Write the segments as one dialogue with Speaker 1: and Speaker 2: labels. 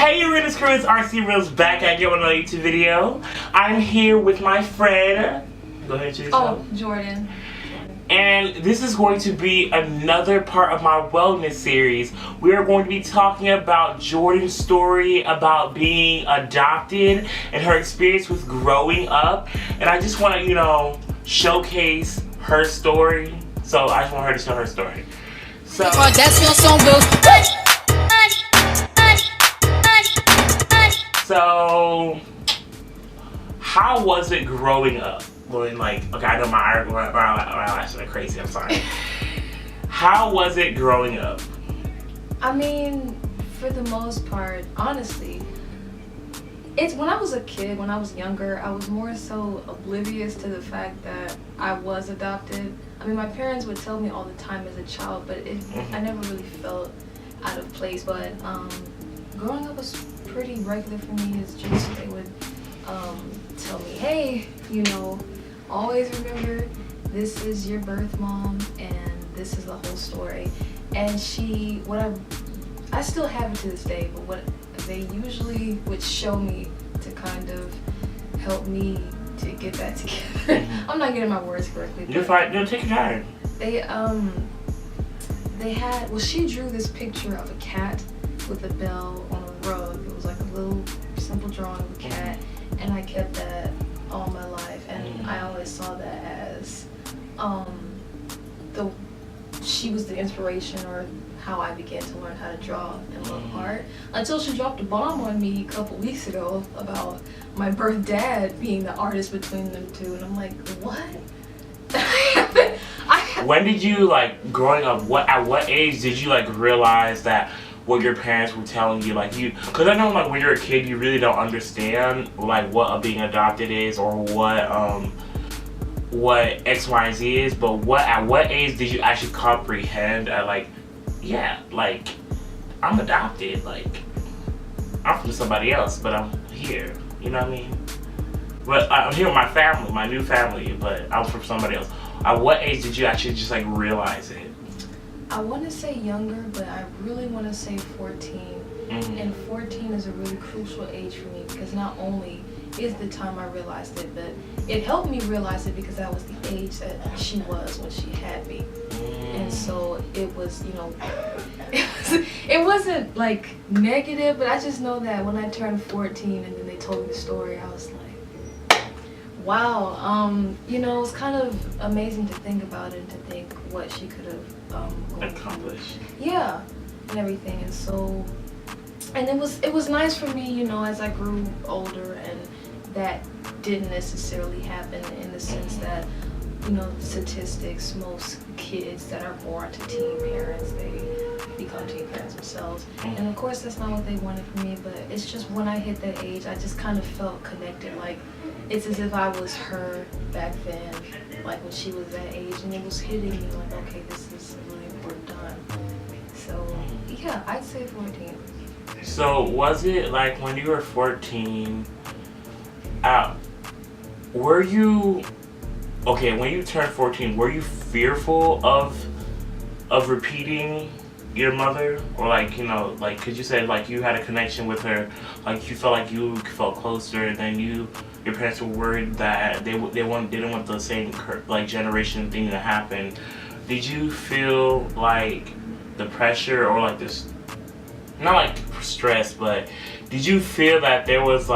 Speaker 1: Hey realness crew, it's RCrealness back at you with another YouTube video. I'm here with my friend. Go ahead, introduce yourself.
Speaker 2: Oh, Jordyn.
Speaker 1: And this is going to be another part of my wellness series. We are going to be talking about Jordyn's story about being adopted and her experience with growing up. And I just want to, showcase her story. So I just want her to show her story. So, how was it growing up? When okay, I know my eyelashes are crazy, I'm sorry. How was it growing up?
Speaker 2: I mean, for the most part, honestly, it's when I was a kid, when I was younger, I was more so oblivious to the fact that I was adopted. I mean, my parents would tell me all the time as a child, but I never really felt out of place. But growing up was pretty regular for me. It's just they would tell me, hey, always remember this is your birth mom and this is the whole story. And I still have it to this day, but what they usually would show me to kind of help me to get that together. I'm not getting my words correctly.
Speaker 1: You're fine. No, take your time.
Speaker 2: She drew this picture of a cat with a bell on a rug. It was like a little simple drawing of a cat, and I kept that all my life, and I always saw that as she was the inspiration, or how I began to learn how to draw and love art, until she dropped a bomb on me a couple weeks ago about my birth dad being the artist between them two, and I'm like, what?
Speaker 1: When did you, growing up, at what age did you realize that what your parents were telling you, because I know when you're a kid you really don't understand what being adopted is, or what X, Y, and Z is, but at what age did you actually comprehend I'm adopted, I'm from somebody else, but I'm here, you know what I mean? But I'm here with my family, my new family, but I'm from somebody else. At what age did you actually just realize it?
Speaker 2: I want to say younger, but I really want to say 14. And 14 is a really crucial age for me, because not only is the time I realized it, but it helped me realize it because that was the age that she was when she had me. And so it was, it wasn't negative, but I just know that when I turned 14 and then they told me the story, I was like, wow. It was kind of amazing to think about it and to think what she could have
Speaker 1: accomplished.
Speaker 2: Yeah, and everything. And so, and it was nice for me, as I grew older, and that didn't necessarily happen in the sense that, statistics, most kids that are born to teen parents, they become teen parents themselves. And of course that's not what they wanted for me, but it's just when I hit that age, I just kind of felt connected. It's as if I was her back then, when she was that age, and it was hitting me okay, this is really important time. So yeah, I'd say 14.
Speaker 1: So was it when you were 14, when you turned 14, were you fearful of repeating your mother, or cause you said you had a connection with her, you felt you felt closer than your parents were worried that they didn't want the same generation thing to happen. Did you feel the pressure, or this, not stress, but did you feel that there was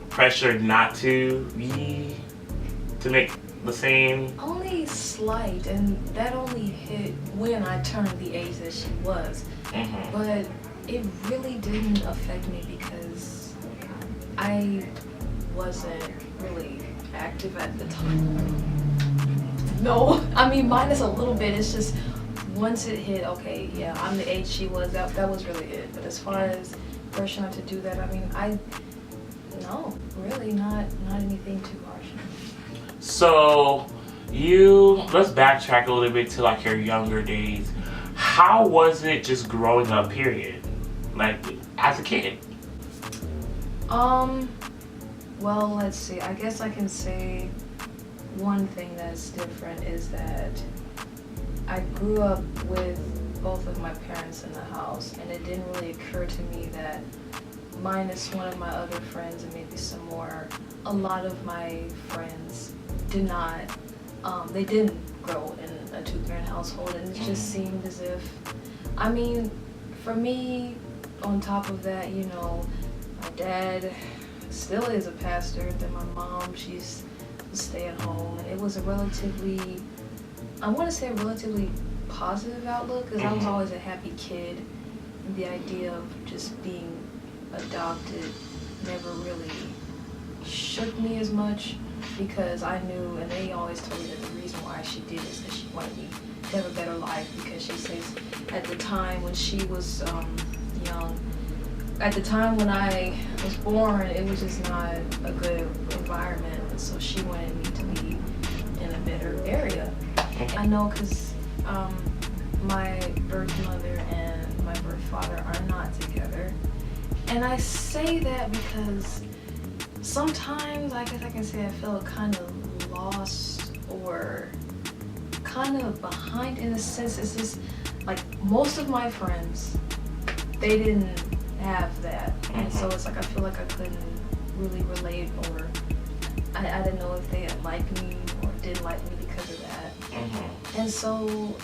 Speaker 1: pressure not to make the same?
Speaker 2: Only slight, and that only hit when I turned the age that she was. But it really didn't affect me because I wasn't really active at the time. No, I mean, minus a little bit. It's just once it hit, okay, yeah, I'm the age she was, that was really it. But as far as pressure not to do that, I mean, no, really not anything too harsh.
Speaker 1: So let's backtrack a little bit to your younger days. How was it just growing up, period? As a kid?
Speaker 2: Well, let's see. I guess I can say one thing that's different is that I grew up with both of my parents in the house, and it didn't really occur to me that minus one of my other friends and maybe some more, a lot of my friends did not, they didn't grow in a two-parent household, and it just seemed as if, I mean, for me, on top of that, you know, my dad still is a pastor, then my mom, she's a stay-at-home, and it was a relatively, I want to say a relatively positive outlook, because I was always a happy kid, and the idea of just being adopted never really shook me as much, because I knew, and they always told me that the reason why she did is because she wanted me to have a better life, because she says at the time when she was young, at the time when I was born, it was just not a good environment, and so she wanted me to be in a better area. I know, because my birth mother and my birth father are not together, and I say that because sometimes I guess I can say I felt kind of lost or kind of behind, in a sense. It's just like most of my friends, they didn't have that, and so it's like I feel like I couldn't really relate, or I didn't know if they had liked me or didn't like me because of that. And so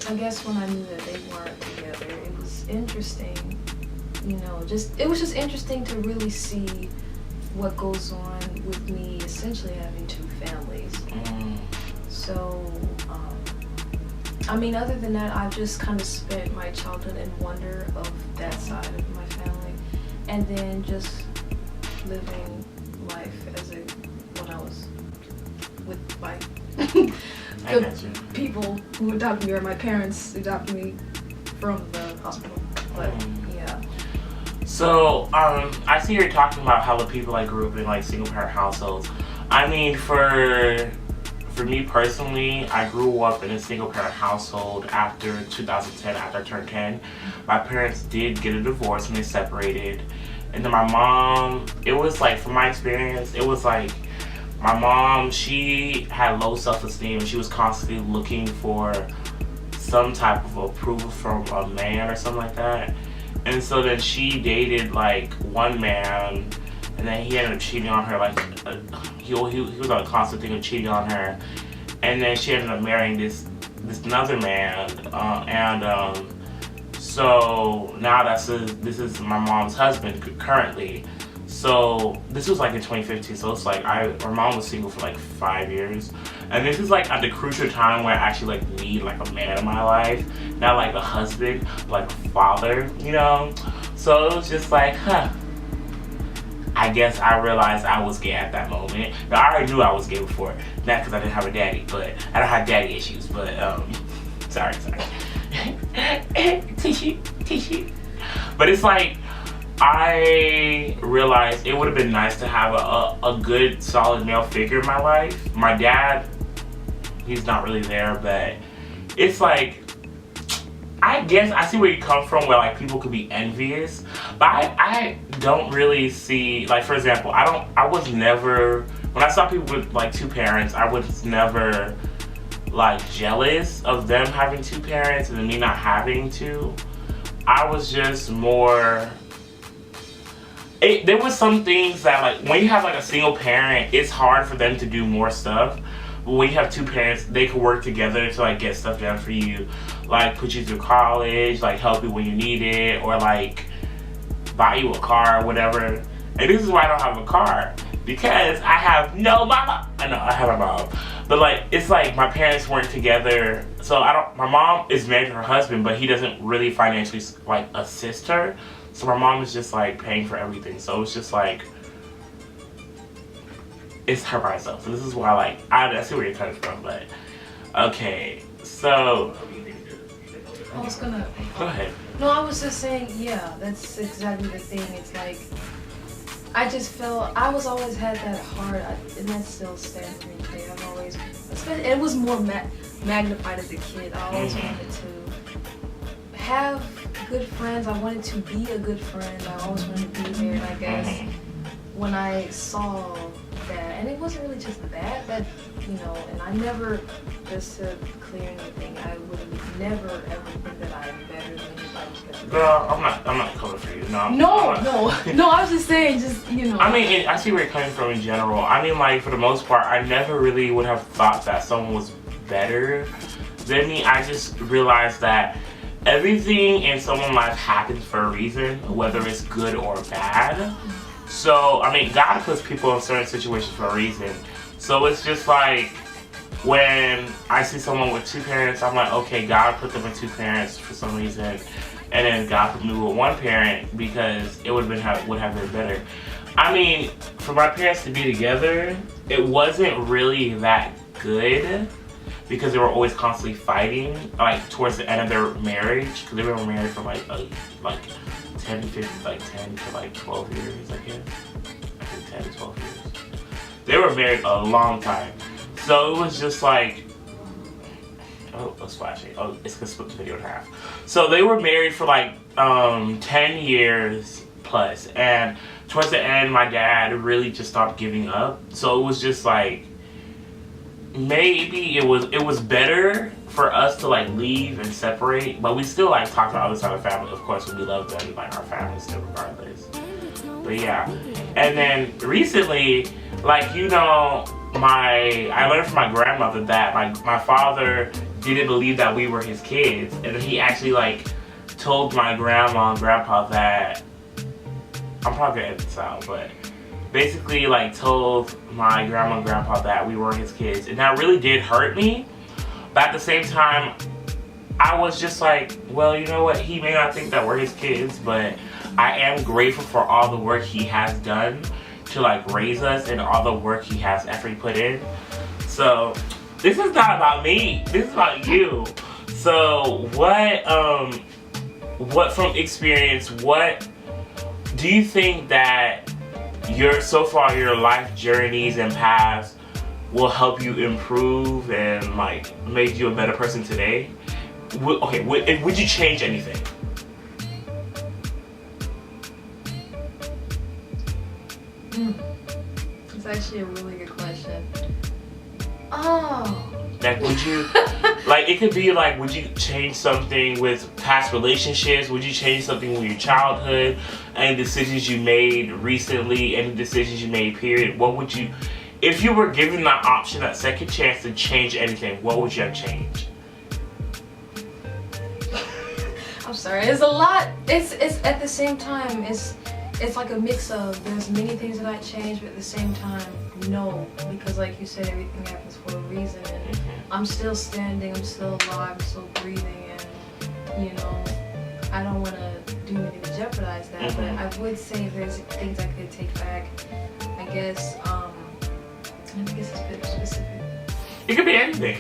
Speaker 2: I guess when I knew that they weren't together, it was interesting, you know, it was just interesting to really see what goes on with me essentially having two families. So, I mean, other than that, I've just kind of spent my childhood in wonder of that side of my family, and then just living life when I was with my the people who adopted me, or my parents adopted me from the hospital. But yeah.
Speaker 1: So, I see you're talking about how the people like grew up in like single parent households. I mean, for me personally, I grew up in a single parent household after 2010, after I turned 10. My parents did get a divorce and they separated. And then my mom, it was like, from my experience, it was like, my mom, she had low self-esteem, and she was constantly looking for some type of approval from a man or something like that. And so then she dated like one man, and then he ended up cheating on her. Like he was on a constant thing of cheating on her, and then she ended up marrying this another man. So now this is my mom's husband currently. So this was like in 2015. So it's like our mom was single for like 5 years, and this is like at the crucial time where I actually like need like a man in my life, not like a husband, like a father, you know. So it was just like, I guess I realized I was gay at that moment. Now, I already knew I was gay before, not because I didn't have a daddy, but I don't have daddy issues. But sorry, tissue. But it's like, I realized it would have been nice to have a good, solid male figure in my life. My dad, he's not really there, but it's like, I guess I see where you come from, where like people could be envious, but I don't really see, like, for example, I was never, when I saw people with like two parents, I was never like jealous of them having two parents and me not having two. I was just more, there was some things that, like, when you have like a single parent, it's hard for them to do more stuff. But when you have two parents, they can work together to like get stuff done for you, like put you through college, like help you when you need it, or like buy you a car or whatever. And this is why I don't have a car, because I have no mama. I know I have a mom, but like, it's like my parents weren't together, so my mom is married to her husband, but he doesn't really financially like assist her. So my mom is just like paying for everything. So it's just like, it's her by herself. So this is why, like, I see where you're coming from, but okay. So
Speaker 2: I was gonna
Speaker 1: go ahead.
Speaker 2: No, I was just saying, yeah, that's exactly the thing. It's like, I just felt I was always had that heart, and that still stands for me today. I've always, it was more magnified as a kid. I always wanted to have good friends. I wanted to be a good friend. I always wanted to be there. And I guess when I saw that, and it wasn't really just that, but you know, and I never, just to clear anything, I would never ever think that I am better than anybody. Because
Speaker 1: Girl, I'm not coming for you. No.
Speaker 2: No. I was just saying, just you know.
Speaker 1: I mean, I see where you're coming from in general. I mean, like for the most part, I never really would have thought that someone was better than me. I just realized that everything in someone's life happens for a reason, whether it's good or bad. So, I mean, God puts people in certain situations for a reason. So it's just like, when I see someone with two parents, I'm like, okay, God put them with two parents for some reason. And then God put me with one parent because it would have been better. I mean, for my parents to be together, it wasn't really that good. Because they were always constantly fighting, like towards the end of their marriage, because they were married for like 10 to 12 years, I guess. I think 10 to 12 years. They were married a long time, so it was just like, oh, it's flashing. Oh, it's gonna split the video in half. So they were married for like 10 years plus, and towards the end, my dad really just stopped giving up. So it was just like, maybe it was better for us to like leave and separate, but we still like talk about other side of the family. Of course, we love them, like our family still regardless. But yeah, and then recently, like you know, I learned from my grandmother that my father didn't believe that we were his kids, and then he actually like told my grandma and grandpa that, I'm probably gonna edit this out, but basically like told my grandma and grandpa that we weren't his kids, and that really did hurt me. But at the same time, I was just like, well, you know what, he may not think that we're his kids, but I am grateful for all the work he has done to like raise us and all the work he has effort put in. So this is not about me, this is about you. So what from experience, what do you think that so far your life journeys and paths will help you improve and like make you a better person today? Would you change anything?
Speaker 2: It's actually a really good question. Oh.
Speaker 1: Like, would you, like, it could be like, would you change something with past relationships? Would you change something with your childhood? Any decisions you made recently? Any decisions you made, period? What would you, if you were given that option, that second chance to change anything, what would you have changed?
Speaker 2: I'm sorry, it's a lot. It's at the same time, it's like a mix of, there's many things that I changed, but at the same time, no, because like you said, everything happens for a reason, and I'm still standing, I'm still alive, I'm still breathing, and you know, I don't want to do anything to jeopardize that, but I would say there's things I could take back. I guess, I guess it's a bit specific.
Speaker 1: It could be anything.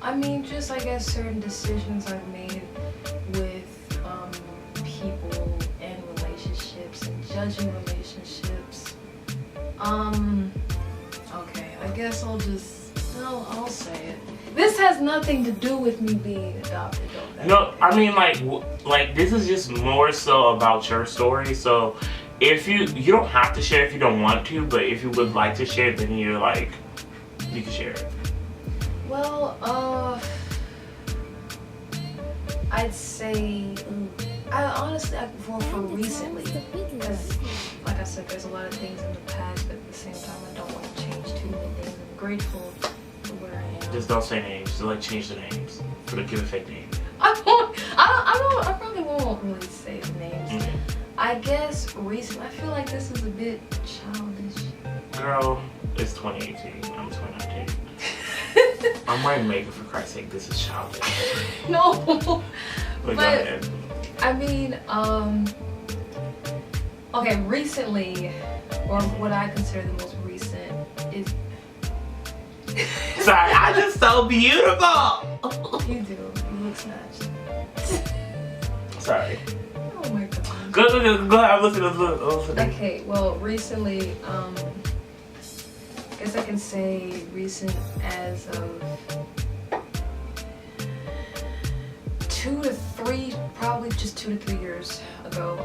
Speaker 2: I mean, just I guess certain decisions I've made with people and relationships and judging relationships. Okay, I guess I'll say it. This has nothing to do with me being adopted though.
Speaker 1: No, I mean like this is just more so about your story. So if you don't have to share if you don't want to, but if you would like to share, then you can share it.
Speaker 2: Well, I'd say, honestly, for recently, because like I said, there's a lot of things in the past, but at the same time, I don't want to change too many things. I'm grateful for where I am.
Speaker 1: Just don't say names. Just like change the names. Give a fake name.
Speaker 2: I probably won't really say the names.
Speaker 1: Okay.
Speaker 2: I guess recently, I feel like this is a bit childish.
Speaker 1: Girl, it's 2018. I'm 2019. I'm wearing makeup, for Christ's sake. This is childish.
Speaker 2: No.
Speaker 1: But go ahead.
Speaker 2: I mean, okay, recently, or what I consider the most recent is...
Speaker 1: Sorry, I'm just so beautiful!
Speaker 2: You do. You look snatched.
Speaker 1: Sorry.
Speaker 2: Oh my god.
Speaker 1: Go ahead, listen.
Speaker 2: Okay, well, recently, I guess I can say recent as of 2 to 3, probably just 2 to 3 years ago.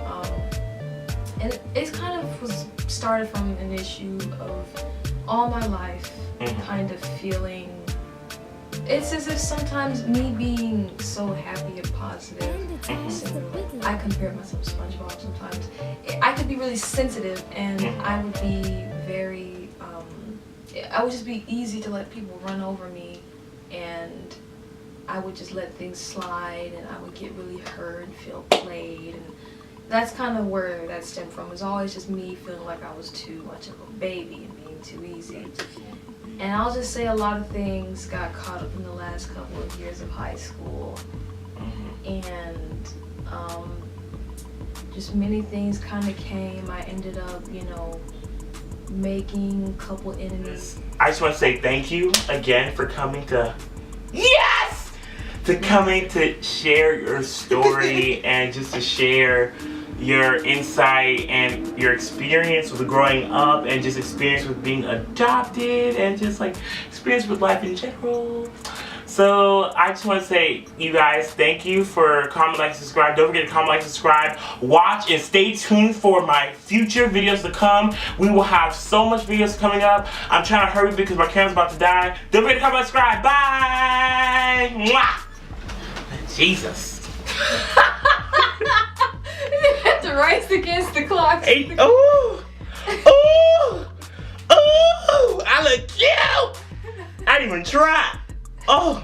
Speaker 2: And it's kind of was started from an issue of all my life kind of feeling, it's as if sometimes me being so happy and positive, I compare myself to SpongeBob sometimes. I could be really sensitive and I would be very, I would just be easy to let people run over me, and I would just let things slide, and I would get really hurt and feel played, and that's kind of where that stemmed from. It was always just me feeling like I was too much of a baby and being too easy. And I'll just say a lot of things got caught up in the last couple of years of high school. And just many things kind of came. I ended up, you know, making a couple enemies.
Speaker 1: I just want to say thank you again for coming to, yes! To coming to share your story and just to share your insight and your experience with growing up and just experience with being adopted and just like experience with life in general. So I just want to say, you guys, thank you for comment, like, subscribe. Don't forget to comment, like, subscribe, watch, and stay tuned for my future videos to come. We will have so much videos coming up. I'm trying to hurry because my camera's about to die. Don't forget to comment, subscribe. Bye! Mwah! Jesus.
Speaker 2: You have to race against the clock.
Speaker 1: Hey, ooh! Ooh! Ooh! I look cute! I didn't even try. Oh.